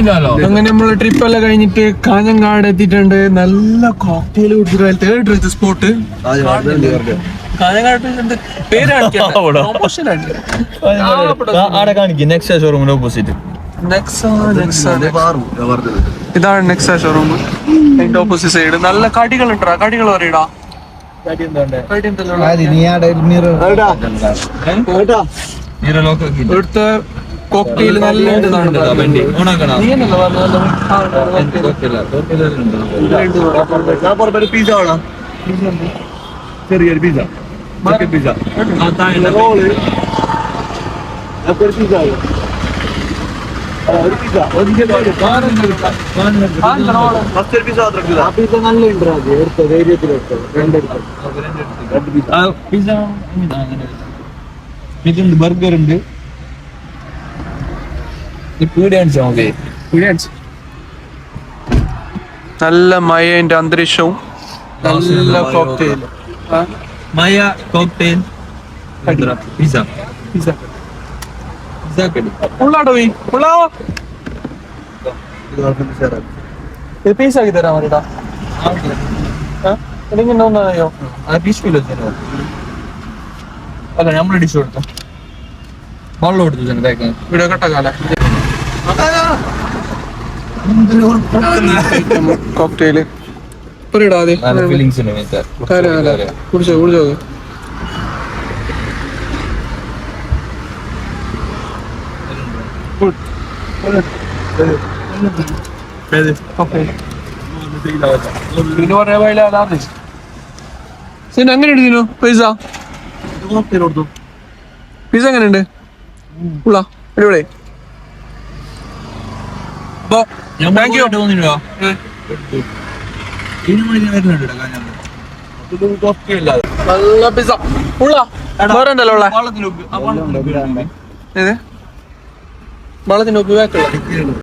അങ്ങനെ നമ്മള് ട്രിപ്പ് എല്ലാം കഴിഞ്ഞിട്ട് കാഞ്ഞങ്ങാട് എത്തിയിട്ടുണ്ട്. നല്ല കോക്ടെയിൽ കുടിച്ചിട്ട് സ്പോട്ട് കാഞ്ഞങ്ങാട് ഇതാണ് നെക്സ ഷോറൂം. അതിന്റെ ഓപ്പോസിറ്റ് സൈഡ് നല്ല കടികൾ ഉണ്ടാ. കടികൾ പറയടാ. ഇവിടുത്തെ കോക്ടെയിൽ നല്ല ചെറിയൊരു പിസ്സ പിസ്സ ബർഗർ ഉണ്ട്. നല്ല മഴന്റെ അന്തരീക്ഷവും നല്ല കോക്ടെയിൽ. മയ കോക്ടെയിൽ പിസ്സ പിസ്സ ഉള്ളാടോ ഉള്ളാവോ പീസ് ആക്കി തരാൻ മതിടാ. എനിക്കിന്നെ ഒന്നറിയോ അല്ല നമ്മള് ഡിഷ് കൊടുക്കാം. വെള്ളം കൊടുത്തു വീഡിയോ കട്ടാക്കാല. കോക്ടെയില് ഒരിടാതെ കുടിച്ചോ കുടിച്ചോ. എങ്ങനെ എടുത്തിനു പിസ്സ? പിസ്സ എങ്ങനെയുണ്ട്? ഉള്ള അടിപൊളി. Thank you. നല്ല പിസ്സ ഉള്ള വേറെ ഉണ്ടല്ലോ ഉള്ള വെള്ളത്തിന് ഉപയോഗിക്കുള്ള